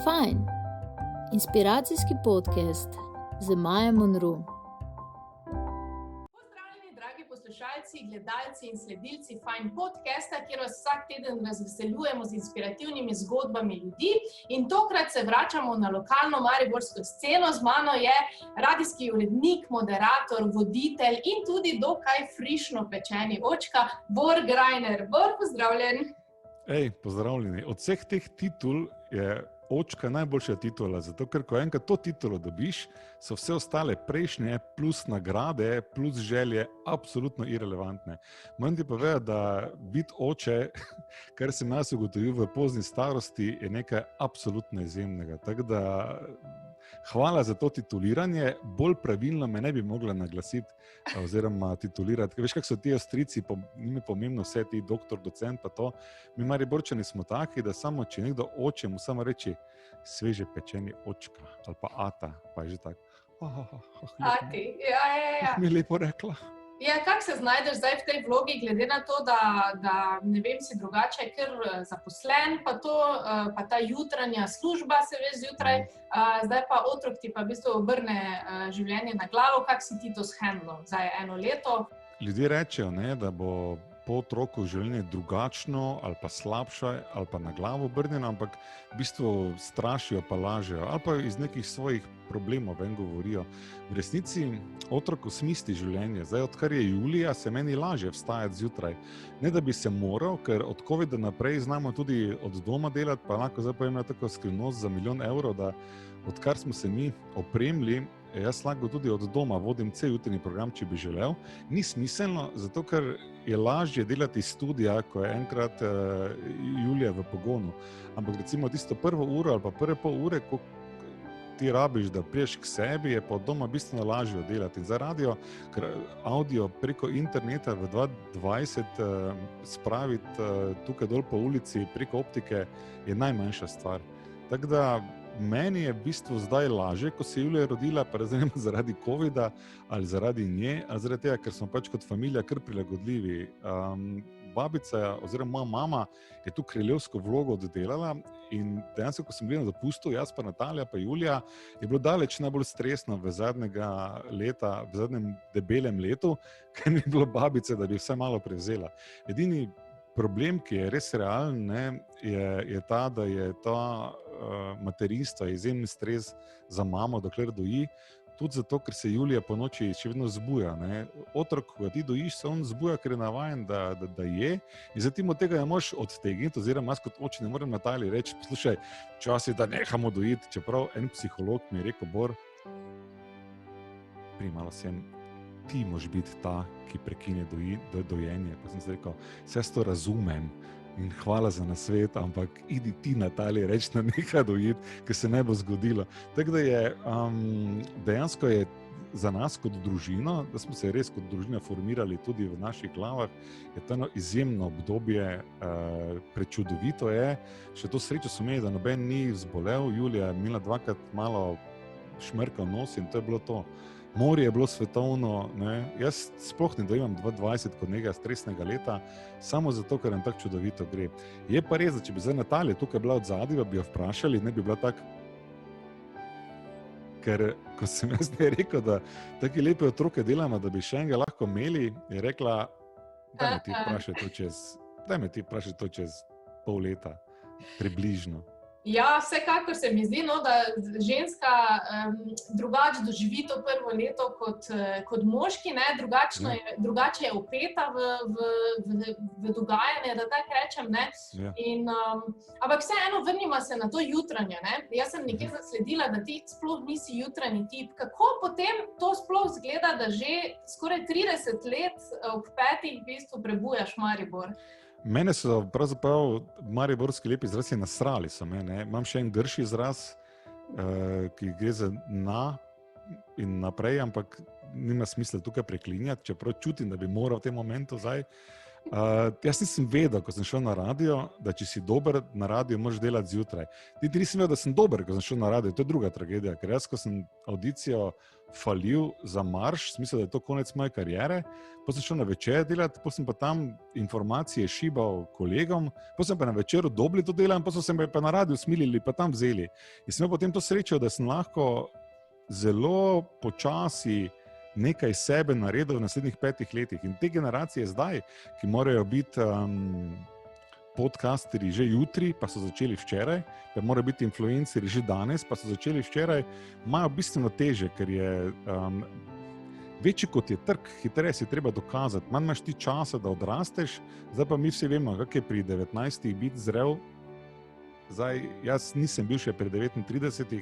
Fajn, inspiracijski podcast z Majo Monroe. Pozdravljeni, dragi poslušalci, gledalci in sledilci Fajn podcasta, kjer vas vsak teden razveseljujemo z inspirativnimi zgodbami ljudi. In tokrat se vračamo na lokalno mariborsko sceno. Z mano je radijski urednik, moderator, voditelj in tudi dokaj frišno pečeni očka, Bor Greiner. Bor, pozdravljen. Pozdravljeni. Od vseh teh titul je očka najboljša titula, zato ker ko enkrat to titulo dobiš, so vse ostale prejšnje plus nagrade, plus želje absolutno irelevantne. Moram ti povedati, da biti oče, kar sem jaz ugotovil v pozni starosti, je nekaj absolutno izjemnega. Tako da hvala za to tituliranje, bolj pravilno me ne bi mogla naglasiti oziroma titulirati. Veš, kako so ti Avstrijci, njim je pomembno vse ti doktor, docent pa to. Mi Mariborčani smo taki, da samo če nekdo oče, mu samo reči sveže pečeni očka ali pa ata, pa je že tako. Ati, ja. Mi je lepo rekla. Ja, kako se znajdeš zdaj v tej vlogi, glede na to, da ne vem, si drugače ker zaposlen, pa ta jutranja služba se veš zjutraj, zdaj pa otrok ti pa v bistvu obrne življenje na glavo. Kako si ti to shendlal zdaj 1 leto? Ljudje rečejo, da bo po otroku življenje drugačno ali pa slabše ali pa na glavo obrnjeno, ampak v bistvu strašijo pa lažejo ali pa iz nekih svojih problemov ven govorijo. V resnici otrok osmisli življenje. Zdaj, odkar je julija, se meni lažje vstajati zjutraj. Ne da bi se moral, ker od COVID-a naprej znamo tudi od doma delati, pa lahko zdaj povem tako skrivnost za 1 milijon evrov, da odkar smo se mi opremili, jaz lahko tudi od doma vodim cel jutrni program, če bi želel. Ni smiselno, zato ker je lažje delati iz studija, ko je enkrat julija v pogonu. Ampak recimo tisto prvo uro ali pa prve pol ure, ko ti rabiš, da priješ k sebi, je pa od doma bistveno lažje delati. In za radio, ker audio preko interneta v 2020 spraviti tukaj dol po ulici preko optike je najmanjša stvar. Tako da meni je v bistvu zdaj lažje, ko se je Julija rodila, pa razumem zaradi COVID-a ali zaradi nje, ali zaradi tega, ker smo pač kot familija kar prilagodljivi. Babica oziroma moja mama je tu kraljevsko vlogo oddelala in dejansko, ko sem bil na dopustu, jaz pa Natalija pa Julija, je bilo daleč najbolj stresno v zadnjega leta, v zadnjem debelem letu, ker ni bilo babice, da bi vse malo prevzela. Edini problem, ki je res realen, je ta, da je ta materinstvo izjemen stres za mamo, dokler doji, tudi zato, ker se Julija po noči še vedno zbuja. Otrok, ko ga ti dojiš, se on zbuja, ker je navajen, da je, in zatim od tega ne moš odtegniti, oziroma jaz kot oče ne morem Nataliji reči, poslušaj, čas je, da nehamo dojiti, čeprav en psiholog mi je rekel, Bor, primalo sem, ti moš biti ta, ki prekine dojenje. Pa sem se rekel, vse to razumem in hvala za nasvet, ampak idi ti, Natalija, reči, da neha dojiti, ker se ne bo zgodilo. Tako da je, dejansko je za nas kot družino, da smo se res kot družina formirali tudi v naših glavah, je to eno izjemno obdobje, prečudovito je. Še to srečo so imeli, da noben ni zbolel. Julija je imela 2krat malo šmrkal nos in to je bilo to. Morje je bilo svetovno, Jaz sploh ne dojemam 2020 kot nekega stresnega leta, samo zato, ker nam tako čudovito gre. Je pa res, da če bi zdaj Natalija tukaj bila od zadaj, bi jo vprašali, ne bi bila tak, ker ko sem jaz rekel, da taki lepe otroke delamo, da bi še enega lahko imeli, je rekla, daj me ti vprašaj to čez pol leta, približno. Ja, vsekakor se mi zdi, da ženska drugače doživi to prvo leto kot moški, drugače je vpeta v dogajanje, da tako rečem. Ja. Ampak vseeno vrnimo se na to jutranje. Jaz sem nekje zasledila, da ti sploh nisi jutranji tip. Kako potem to sploh zgleda, da že skoraj 30 let ob 5 v bistvu prebujaš Maribor? Mene so pravzaprav mariborski lepi izrazi nasrali so me. Imam še en grši izraz, ki gre za na in naprej, ampak nima smisla tukaj preklinjati, čeprav čutim, da bi moral v tem momentu zdaj. Jaz nisem vedel, ko sem šel na radio, da če si dober na radio, moraš delati zjutraj. Niti nisem vedel, da sem dober, ko sem šel na radio. To je druga tragedija, ker jaz, ko sem audicijo falil za Marš, smisel, da je to konec moje kariere, potem sem šel na večer delati, potem sem pa tam informacije šibal kolegom, potem sem pa na večeru dobili to delo in potem sem pa na radio smilili, pa tam vzeli. In sem imel potem to srečo, da sem lahko zelo počasi nekaj sebe naredil v naslednjih 5 letih. In te generacije zdaj, ki morajo biti podcasterji že jutri, pa so začeli včeraj, pa morajo biti influencerji že danes, pa so začeli včeraj, imajo bistveno teže, ker je večji kot je trg, hitreje si treba dokazati. Manj imaš ti časa, da odrasteš, zdaj pa mi vsi vemo, kak je pri 19 biti zrel. Zdaj, jaz nisem bil še pri 39,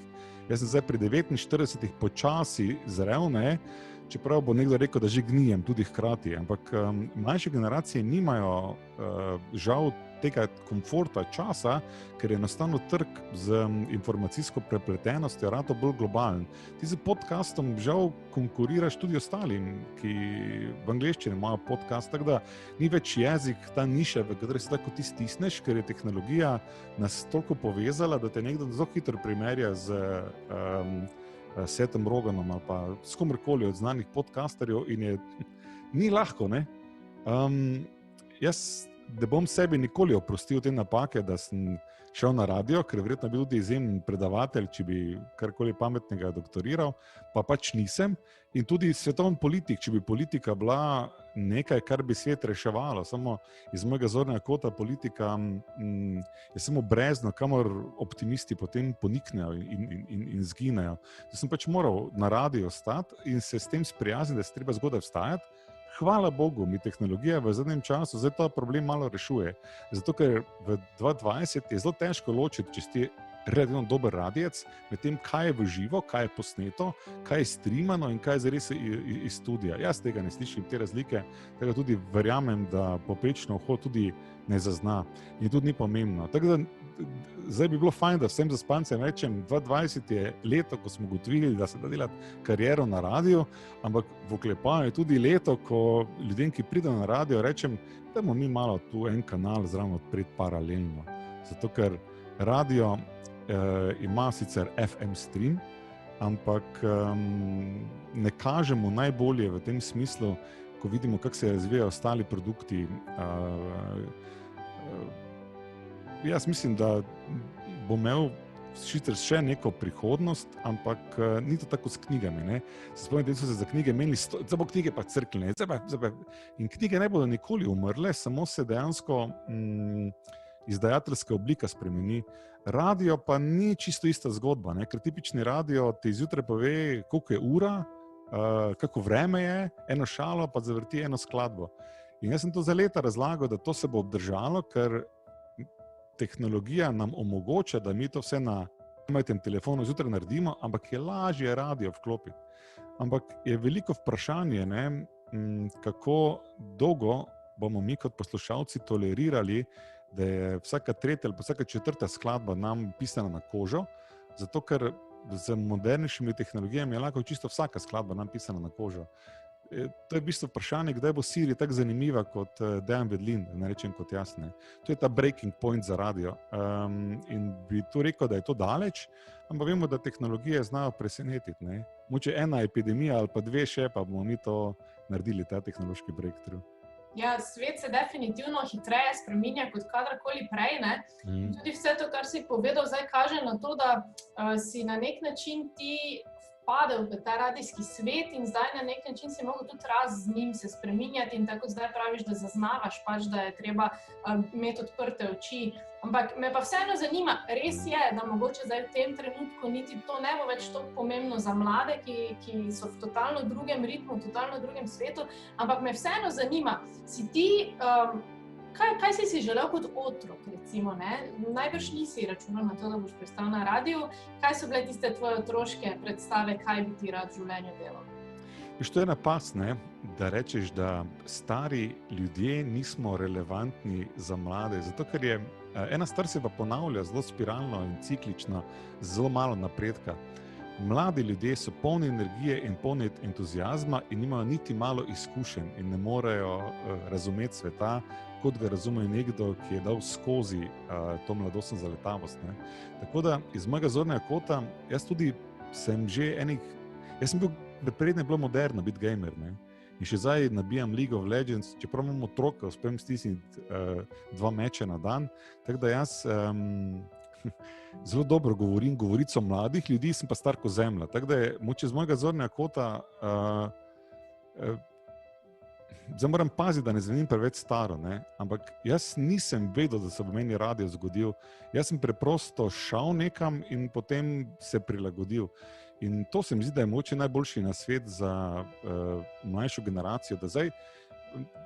jaz sem zdaj pri 49 počasi zrel, ne? Čeprav bo nekdo rekel, da že gnijem tudi hkrati, ampak mlajše generacije nimajo žal tega komforta časa, ker je enostavno trg z informacijsko prepletenostjo rato bolj globalen. Ti z podcastom žal konkuriraš tudi ostalim, ki v angleščini imajo podcast, tako da ni več jezik, ta niša, v kateri se tako ti stisneš, ker je tehnologija nas toliko povezala, da te nekdo zelo hitro primerja z Setom Roganom ali pa s komorkoli od znanih podcasterjev in ni lahko, ne? Jaz ne bom sebi nikoli oprostil te napake, da sem šel na radio, ker verjetno bi tudi izjemen predavatelj, če bi karkoli pametnega doktoriral, pa pač nisem. In tudi svetovni politik, če bi politika bila nekaj, kar bi svet reševalo, samo iz mojega zornega kota politika je samo brezno, kamor optimisti potem poniknejo in zginejo. Da sem pač moral na radio stati in se s tem sprijazniti, da se treba zgodaj vstajati. Hvala Bogu, mi tehnologija v zadnjem času zdaj ta problem malo rešuje. Zato, ker v 2020 je zelo težko ločiti, če si relativno dober radijec, med tem, kaj je v živo, kaj je posneto, kaj je streamano in kaj je zares iz studija. Jaz tega ne slišim, te razlike, tega tudi verjamem, da poprečno uho tudi ne zazna in tudi ni pomembno. Tako da zdaj bi bilo fajn, da vsem zaspancem rečem, 2020 je leto, ko smo ugotovili, da se da delati kariero na radiju, ampak v oklepaju je tudi leto, ko ljudem, ki pridejo na radio, rečem, da bomo mi malo tu en kanal zraven odpreti paralelno. Zato, ker radio ima sicer FM stream, ampak ne kažemo najbolje v tem smislu, ko vidimo, kako se razvijajo ostali produkti. Jaz mislim, da bo imel sicer še neko prihodnost, ampak ni to tako s knjigami. Ne? Se spomnim, da so se za knjige menili, zdaj bo knjige pa crkljene. In knjige ne bodo nikoli umrle, samo se dejansko izdajateljska oblika spremeni. Radio pa ni čisto ista zgodba, ne? Ker tipični radio ti zjutraj pove, koliko je ura, kako vreme je, eno šalo pa zavrti eno skladbo. In jaz sem to za leta razlagal, da to se bo obdržalo, ker tehnologija nam omogoča, da mi to vse na pametnem telefonu zjutraj naredimo, ampak je lažje radio vklopiti. Ampak je veliko vprašanje, ne, kako dolgo bomo mi kot poslušalci tolerirali, da je vsaka tretja ali pa vsaka četrta skladba nam pisana na kožo, zato ker z modernejšimi tehnologijami je lahko čisto vsaka skladba nam pisana na kožo. To je v bistvu vprašanje, kdaj bo Siri tako zanimiva kot Dejan Vedlin, ne rečem kot jaz. Ne. To je ta breaking point za radio. In bi tu rekel, da je to daleč, ampak vemo, da tehnologije znajo presenetiti. Ne. Moče ena epidemija ali pa dve še, pa bomo mi to naredili, ta tehnološki breakthrough. Ja, svet se definitivno hitreje spreminja kot kadarkoli prej, ne? Tudi vse to, kar si povedal, zdaj kaže na to, da si na nek način ti vpadel v ta radijski svet in zdaj na nek način si mogel tudi z njim se spreminjati in tako zdaj praviš, da zaznavaš pač, da je treba imeti odprte oči. Ampak me pa vseeno zanima, res je, da mogoče zdaj v tem trenutku niti to ne bo več toliko pomembno za mlade, ki so v totalno drugem ritmu, v totalno drugem svetu, ampak me vseeno zanima, si ti, kaj si želel kot otrok, recimo, ne? Najbrž nisi računal na to, da boš pristal na radiju, kaj so bile tiste tvoje otroške predstave, kaj bi ti rad v življenju delal? Viš, to je napad, ne? Da rečeš, da stari ljudje nismo relevantni za mlade, zato ker je ena stvar se pa ponavlja zelo spiralno in ciklično, zelo malo napredka. mladi ljudje so polni energije in polni entuzijazma in nimajo niti malo izkušenj in ne morejo razumeti sveta, kot ga razume nekdo, ki je dal skozi to mladostno zaletavost. Ne. Tako da iz mojega zornega kota, jaz sem bil, prednje je bilo moderno biti gamer, ne. In še zdaj nabijam League of Legends, čeprav imam otroka, uspem stisniti 2 meče na dan, tako da jaz zelo dobro govorim govorico mladih ljudi, sem pa star kot zemlja, tako da je moče z mojega zornega kota zdaj moram paziti, da ne zvenim preveč staro, ne? Ampak jaz nisem vedel, da se v meni radio zgodil. Jaz sem preprosto šel nekam in potem se prilagodil. In to se mi zdi, da je mogoče najboljši nasvet za mlajšo generacijo, da zdaj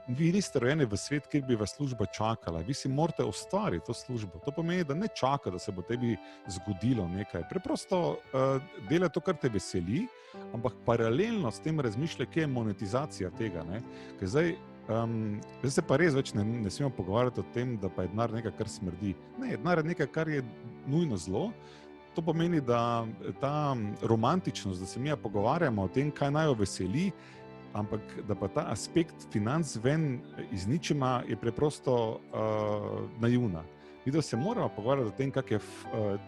vi niste rojeni v svet, kjer bi vas služba čakala. Vi si morate ustvariti to službo. To pomeni, da ne čaka, da se bo tebi zgodilo nekaj. Preprosto delaj to, kar te veseli, ampak paralelno s tem razmišljaj, kje je monetizacija tega. Ne? Ker zdaj se pa res več ne smemo pogovarjati o tem, da pa je denar nekaj, kar smrdi. Ne, denar je nekaj, kar je nujno zlo. To pomeni, da ta romantičnost, da se mi pogovarjamo o tem, kaj naj jo veseli, ampak da pa ta aspekt financ ven iz ničema je preprosto naivna. Videl se moramo pogovarjati o tem, kak je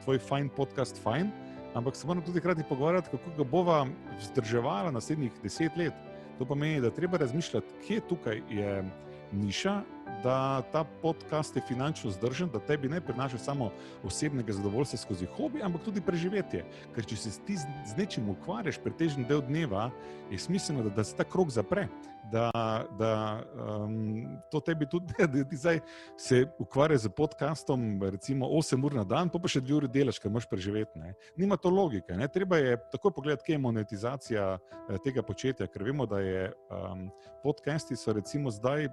tvoj fajn podcast fajn, ampak se moramo tudi hkrati pogovarjati, kako ga bova vzdrževala naslednjih 10 let. To pomeni, da treba razmišljati, kje tukaj je niša, da ta podcast je finančno vzdržen, da tebi ne prinaša samo osebnega zadovoljstva skozi hobi, ampak tudi preživetje. Ker če se ti z nečim ukvarjaš pretežen del dneva, je smiselno, da se ta krog zapre, da to tebi tudi, da ti zdaj se ukvarjaš z podcastom recimo 8 ur na dan, pa še 2 uri delaš, ker moraš preživeti. Ne. Nima to logike. Ne. Treba je takoj pogledati, kje je monetizacija tega početja, ker vemo, da je podcasti so recimo zdaj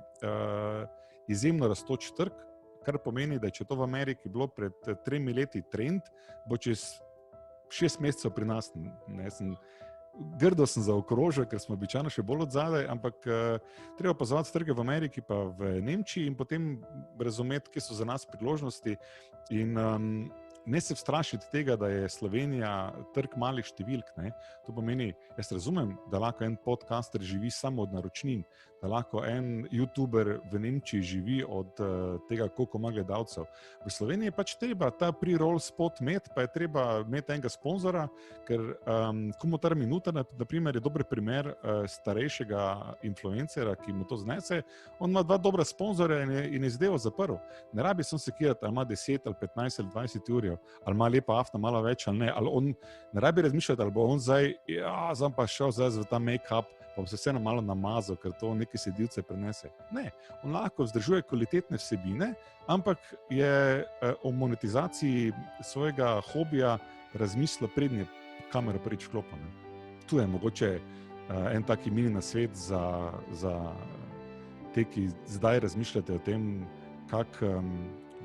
izjemno rastoč trg, kar pomeni, da če to v Ameriki bilo pred 3 leti trend, bo čez 6 mesecev pri nas. Grdo sem zaokrožil, ker smo običajno še bolj odzadaj, ampak treba opazovati trge v Ameriki pa v Nemčiji in potem razumeti, kje so za nas priložnosti in ne se vstrašiti tega, da je Slovenija trg malih številk. Ne? To pomeni, jaz razumem, da lahko en podcaster živi samo od naročnin, da lahko en youtuber v Nemčiji živi od tega, koliko ima gledalcev. V Sloveniji je pač treba ta pre-roll spot imeti, pa je treba imeti enega sponzora, ker Komotar Minuta, na primer, je dober primer starejšega influencera, ki mu to znese. On ima 2 dobra sponzorja in je zadevo zaprl. Ne rabi sem sekirati, ali ima 10 ali 15 ali 20 urjev, ali ima lepa afna, malo več ali ne. Ali on ne rabi razmišljati, ali bo on zdaj pa šel zdaj v ta make-up, pa bo se vseeno malo namazal, ker to neke sedilce prenese. Ne, on lahko vzdržuje kvalitetne vsebine, ampak je o monetizaciji svojega hobija razmislil prednje kamero prvič vklopa. Tu je mogoče en taki mini nasvet za te, ki zdaj razmišljate o tem, kako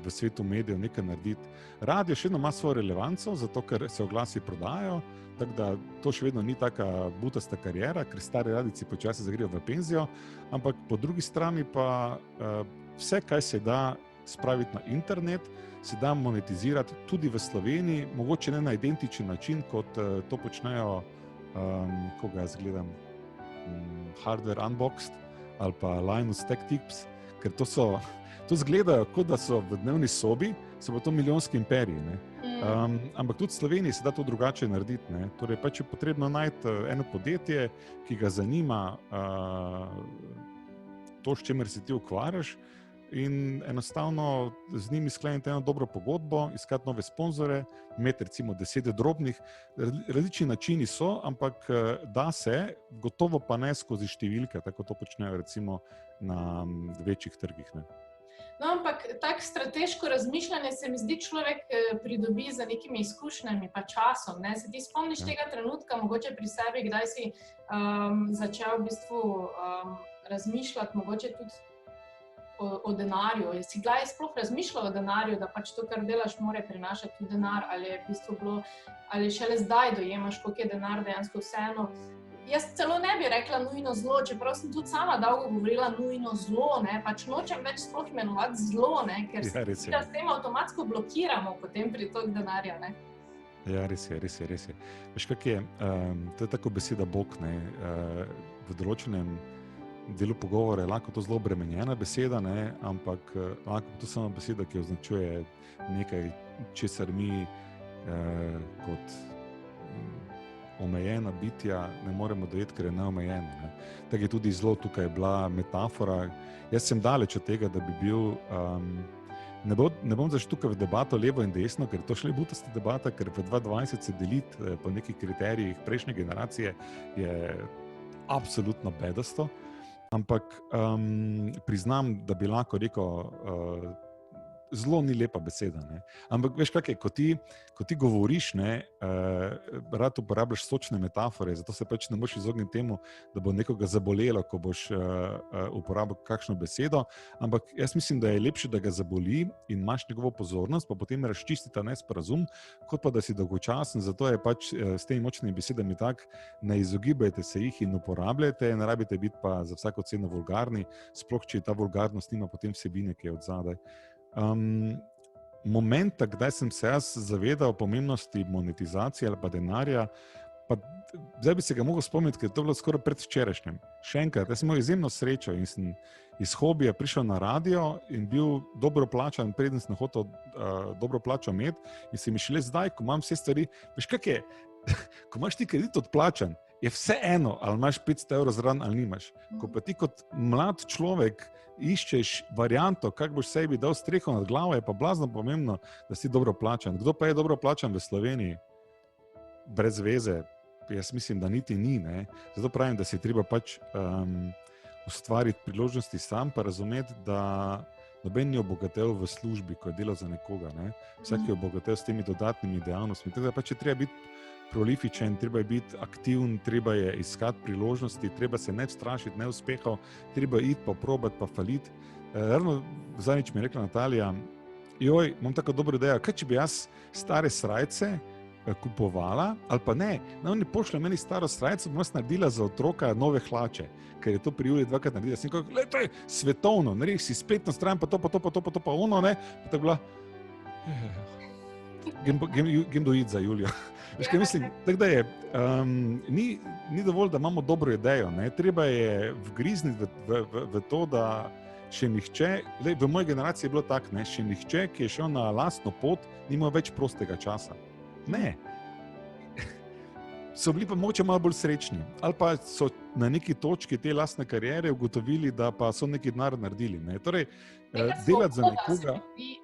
v svetu medijev nekaj narediti. Radio še vedno ima svojo relevanco, zato ker se oglasi prodajajo, tako da to še vedno ni taka butasta karijera, ker stari radijci počasi zagrejo v penzijo, ampak po drugi strani pa vse, kaj se da spraviti na internet, se da monetizirati tudi v Sloveniji, mogoče ne na identičen način, kot to počnejo, ko ga jaz gledam, Hardware Unboxed ali pa Linus Tech Tips, ker to zgledajo, kot da so v dnevni sobi, so pa to milijonski imperiji. Ne? Ampak tudi v Sloveniji se da to drugače narediti. Ne? Torej, pač je potrebno najti eno podjetje, ki ga zanima to, s čimer se ti ukvarjaš, in enostavno z njimi skleniti eno dobro pogodbo, iskati nove sponzore, imeti recimo 10 drobnih. Različni načini so, ampak da se, gotovo pa ne skozi številke, tako to počnejo recimo na večjih trgih. Ne? No, ampak tak strateško razmišljanje se mi zdi človek pridobi za nekimi izkušnjami pa časom. Ne? Se ti spomniš tega trenutka, mogoče pri sebi, kdaj si začel v bistvu razmišljati mogoče tudi o denarju? Si kdaj sploh razmišljal o denarju, da pač to, kar delaš, mora prinašati tudi denar, ali je v bistvu bilo, ali šele zdaj dojemaš, koliko je denar dejansko vseeno? Jaz celo ne bi rekla nujno zlo, čeprav sem tudi sama dolgo govorila nujno zlo, ne, pač nočem več sploh imenovati zlo, ne, ker se s tem avtomatsko blokiramo potem pritok denarja, ne. Ja, res je. Veš, kak je, to je tako beseda Bog, ne, v določenem delu pogovora je lahko to zelo obremenjena beseda, ne, ampak lahko to samo beseda, ki označuje nekaj, česar mi kot omejena bitja ne moremo dojeti, ker je neomejeno. Ne. Tako je tudi zelo tukaj bila metafora. Jaz sem daleč od tega, da bi bil... Ne bom zašel tukaj v debato levo in desno, ker to šle butasta debata, ker v 2020 se deliti po nekih kriterijih prejšnje generacije je absolutno bedasto, ampak priznam, da bi lahko rekel, zelo ni lepa beseda. Ne? Ampak veš, kak je, ko ti govoriš, ne, rad uporabljaš sočne metafore, zato se pač ne moreš izogniti temu, da bo nekoga zabolelo, ko boš uporabil kakšno besedo, ampak jaz mislim, da je lepše, da ga zaboli in imaš njegovo pozornost, pa potem razčisti ta nesporazum, kot pa da si dolgočasen, zato je pač s temi močnimi besedami tak, ne izogibajte se jih in uporabljajte, ne rabite biti pa za vsako ceno vulgarni, sploh če ta vulgarnost nima potem vsebine, ki je od zadaj. Momenta, kdaj sem se jaz zavedal pomembnosti monetizacije ali pa denarja, pa zdaj bi se ga mogel spomniti, ker je to bilo skoraj predvčerajšnjem. Še enkrat, jaz sem imel izjemno srečo in sem iz hobija prišel na radio in bil dobro plačan, preden sem hotel dobro plačo imeti in se mi šele zdaj, ko imam vse stvari, veš kak je, ko imaš ti kredit odplačan, je vse eno, ali imaš 500 evrov zraven ali nimaš. Ko pa ti kot mlad človek iščeš varianto, kako boš sebi dal streho nad glavo, je pa blazno pomembno, da si dobro plačan. Kdo pa je dobro plačan v Sloveniji? Brez veze. Jaz mislim, da niti ni. Ne? Zato pravim, da si treba pač ustvariti priložnosti sam, pa razumeti, da noben ni obogatel v službi, ko je delal za nekoga. Ne? Vsak je obogatel s temi dodatnimi dejavnostmi. Tako da pač je treba biti prolifičen, treba je biti aktiven, treba je iskati priložnosti, treba se ne strašiti neuspehov, treba iti pa probati pa faliti. Ravno zadnjič mi je rekla Natalija, joj, imam tako dobro idejo, kaj če bi jaz stare srajce kupovala, ali pa ne, oni pošljajo meni staro srajco, bom jaz naredila za otroka nove hlače, ker je to pri Juli dvakrat naredila. Sem rekel, glej, to je svetovno, naredi si spletno stran, pa to, pa ono, ne, pa tako bila, grem dojiti za Julijo. Veš, kaj mislim, tako da je, ni dovolj, da imamo dobro idejo, ne? Treba je vgrizniti v to, da še nihče, v moji generaciji je bilo tak, ne? Še nihče, ki je šel na lastno pot, nima več prostega časa. Ne. So bili pa mogoče malo bolj srečni, ali pa so na neki točki te lastne kariere ugotovili, da pa so neki denar naredili. Ne? Torej, delati za nekoga...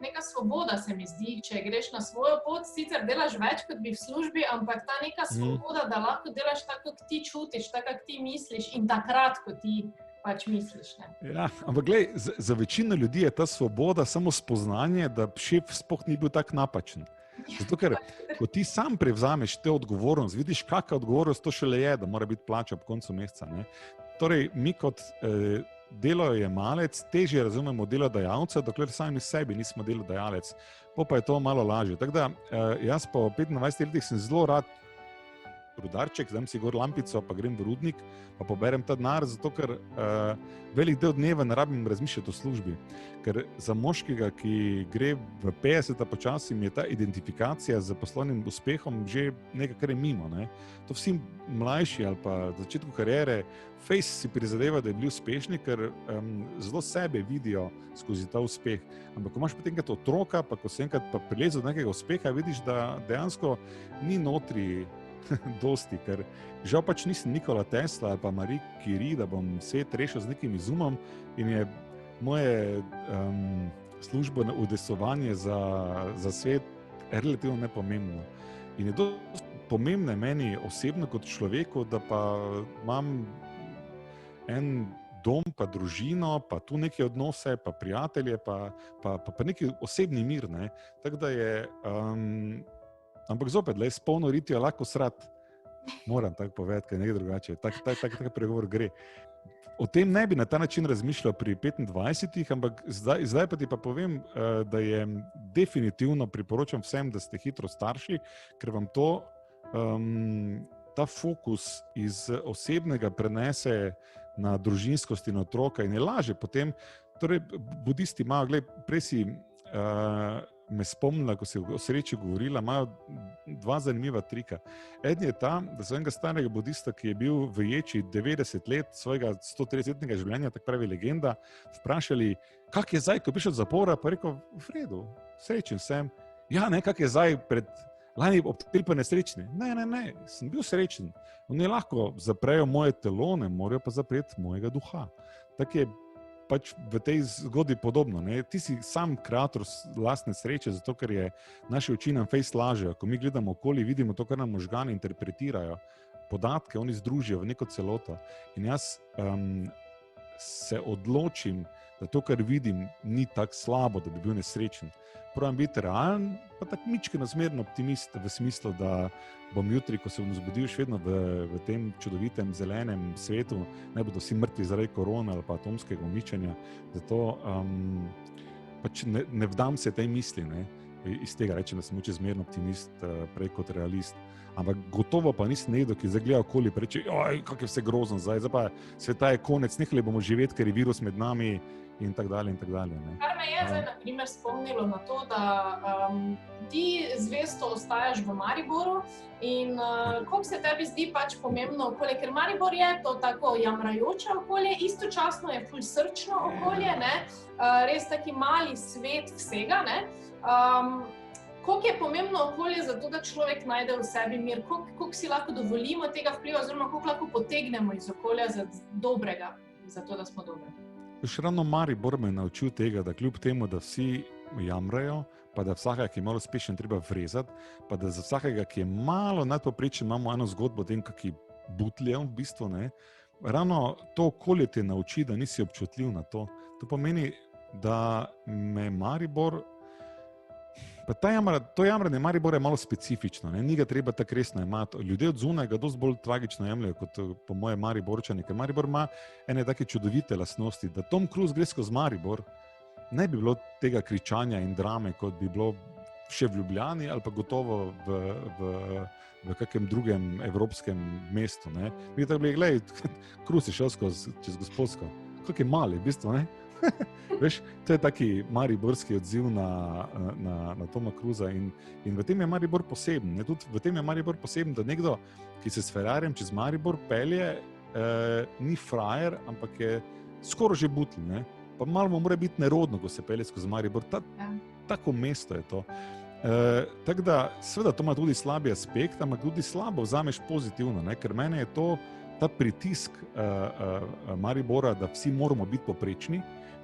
Neka svoboda se mi zdi, če greš na svojo pot, sicer delaš več, kot bi v službi, ampak ta neka svoboda, da lahko delaš tako, kot ti čutiš, tako, kot ti misliš in takrat, ko ti pač misliš. Ne? Ja, ampak glej, za večino ljudi je ta svoboda samo spoznanje, da šef sploh ni bil tak napačen. Zato, ker ko ti sam prevzameš te odgovornost, vidiš, kakšna odgovornost to šele je, da mora biti plača ob koncu meseca. Ne? Torej, mi kot delojemalec težje razumemo delodajalca, dokler sami sebi nismo delodajalec. Pa je to malo lažje. Tako da, jaz po 25 letih sem zelo rad rudarček, dam si gor lampico, pa grem v rudnik, pa poberem ta denar, zato ker velik del dneva ne rabim razmišljati o službi. Ker za moškega, ki gre v 50 počasi, je ta identifikacija z poslovnim uspehom že nekaj, kar je mimo. Ne? To vsi mlajši ali pa v začetku kariere fejs si prizadeva, da je bili uspešni, ker zelo sebe vidijo skozi ta uspeh. Ampak ko imaš potem enkrat otroka, pa ko se enkrat pa prilezel do nekega uspeha, vidiš, da dejansko ni notri dosti, ker žal pač nisem Nikola Tesla ali pa Marie Curie, da bom svet rešil z nekim izumom in je moje službeno udejstvovanje za svet relativno nepomembno. In je dosti pomembno meni osebno kot človeku, da pa imam en dom, pa družino, pa tu neke odnose, pa prijatelje, pa neki osebni mir. Ne? Tako da je... Ampak zopet, s polno ritijo lahko srat. Moram tako povedati, ker je nekaj drugače. Tak pregovor gre. O tem ne bi na ta način razmišljal pri 25, ampak zdaj pa ti pa povem, da je definitivno priporočam vsem, da ste hitro starši, ker vam to, ta fokus iz osebnega prenese na družinskost in otroka in je lažje potem. Torej, budisti imajo, prej si... me spomnila, ko si o sreči govorila, imajo dva zanimiva trika. Eden je ta, da so enega starega budista, ki je bil v ječi 90 let svojega 130-letnega življenja, tako pravi legenda, vprašali, kak je zdaj, ko je prišel od zapora, pa je rekel, v redu, srečen sem. Ja, ne, kak je zdaj pred lani ob tej pa nesrečni. Ne, sem bil srečen. Oni lahko zaprejo moje telo, ne morajo pa zapreti mojega duha. Tako je pač v tej zgodbi podobno. Ne? Ti si sam kreator lastne sreče, zato ker je naše oči nam fejs lažejo. Ko mi gledamo okoli, vidimo to, kar nam možgani interpretirajo. Podatke oni združijo v neko celoto. In jaz se odločim, da to, kar vidim, ni tako slabo, da bi bil nesrečen. Pravim biti realen, pa tako mičkeno zmerno optimist v smislu, da bom jutri, ko se bom zbudil še vedno v tem čudovitem zelenem svetu, ne bodo vsi mrtvi zaradi korone ali pa atomskega uničenja. Zato pač ne vdam se tej misli, ne? Iz tega rečem, da sem mogoče zmerno optimist prej kot realist. Ampak gotovo pa nisem nekdo, ki zagleda okoli in reče, kak je vse grozno zdaj pa sveta je konec, nehali bomo živeti, ker je virus med nami in tako dalje in tako dalje. Ne? Kar me je zdaj, na primer, spomnilo na to, da ti zvesto ostajaš v Mariboru in koliko se tebi zdi pač pomembno okolje, ker Maribor je to tako jamrajoče okolje, istočasno je ful srčno okolje, ne? Res taki mali svet vsega, ne? Koliko je pomembno okolje za to, da človek najde v sebi mir, koliko si lahko dovolimo tega vpliva, oziroma koliko lahko potegnemo iz okolja za dobrega, za to, da smo dobri. Še ravno Maribor me je naučil tega, da kljub temu, da vsi jamrajo, pa da vsakega, ki je malo uspešen, treba vrezati, pa da za vsakega, ki je malo nadpovprečen, imamo eno zgodbo o tem, kaki butljev v bistvu, ne. Ravno to okolje te nauči, da nisi občutljiv na to. To pomeni, da me Maribor, pa to jamranje Maribora je malo specifično, ne? Ni ga treba tako resno imati. Ljudje od zunaj ga dosti bolj tragično jemljajo kot po moje Mariborčani, ker Maribor ima ene take čudovite lastnosti, da Tom Cruise gre skozi Maribor, ne bi bilo tega kričanja in drame, kot bi bilo še v Ljubljani ali pa gotovo v kakem drugem evropskem mestu. Ne? Bi tako bili, glej, Cruise je šel čez Gospodsko, kak je mali, v bistvu, ne? Veš, to je taki mariborski odziv na Toma Cruisa in v tem je Maribor poseben. Ne? Tudi v tem je Maribor poseben, da nekdo, ki se s Ferrarijem čez Maribor pelje, ni frajer, ampak je skoraj že butl. Ne? Pa malo mora biti nerodno, ko se pelje skozi Maribor. Tako mesto je to. Tako da, seveda, to ima tudi slabi aspekt, ampak tudi slabo vzameš pozitivno, ne? Ker mene je ta pritisk Maribora, da vsi moramo biti poprečni,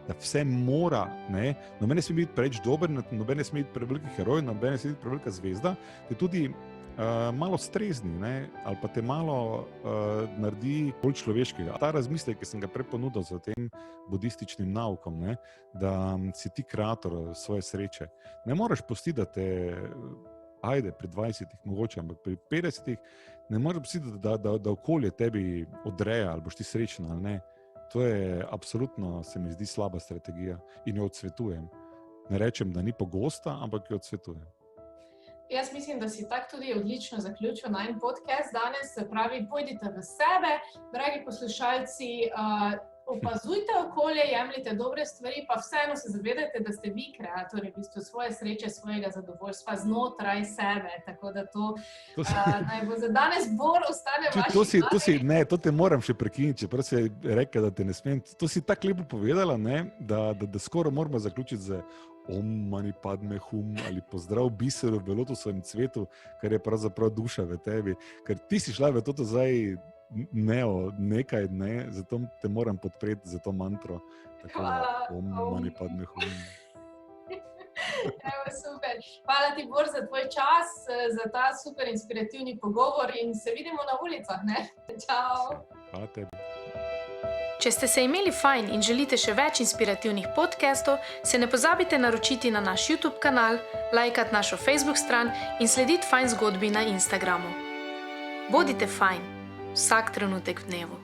da vse mora, ne, noben ne sme biti preveč dober, noben ne sme biti preveliki heroj, noben ne sme biti prevelika zvezda, te tudi malo strezni, ne, ali pa te malo naredi bolj človeškega. Ta razmislek, ki sem ga preponudil za tem budističnim naukom, ne, da si ti kreator svoje sreče. Ne moreš pustiti, da te, pri 20, mogoče, ampak pri 50, ne moreš pustiti, da okolje tebi odreja, ali boš ti srečen ali ne. To je absolutno, se mi zdi, slaba strategija in jo odsvetujem. Ne rečem, da ni pogosta, ampak jo odsvetujem. Jaz mislim, da si tako tudi odlično zaključil najin podcast danes, se pravi, pojdite v sebe, dragi poslušalci, opazujte okolje, jemljite dobre stvari, pa vseeno se zavedajte, da ste vi kreatorji v bistvu svoje sreče, svojega zadovoljstva znotraj sebe, tako da to naj bo za danes Bor ostane vaši. To te moram še prekiniti, čeprav si rekel, da te ne smem. To si tako lepo povedala, ne, da skoraj moramo zaključiti z Om mani padme hum ali pozdrav biseru v lotusovem cvetu, kar je pravzaprav duša v tebi. Ker ti si šla v to zdaj nekaj, ne, zato te moram podpreti za to mantro. Tako da, Om mani padme hum. Evo, super. Hvala ti, Bor, za tvoj čas, za ta super inspirativni pogovor in se vidimo na ulicah, ne? Čau. Hvala tebi. Če ste se imeli fajn in želite še več inspirativnih podcastov, se ne pozabite naročiti na naš YouTube kanal, lajkati našo Facebook stran in slediti Fajn zgodbi na Instagramu. Bodite fajn, vsak trenutek v dnevu.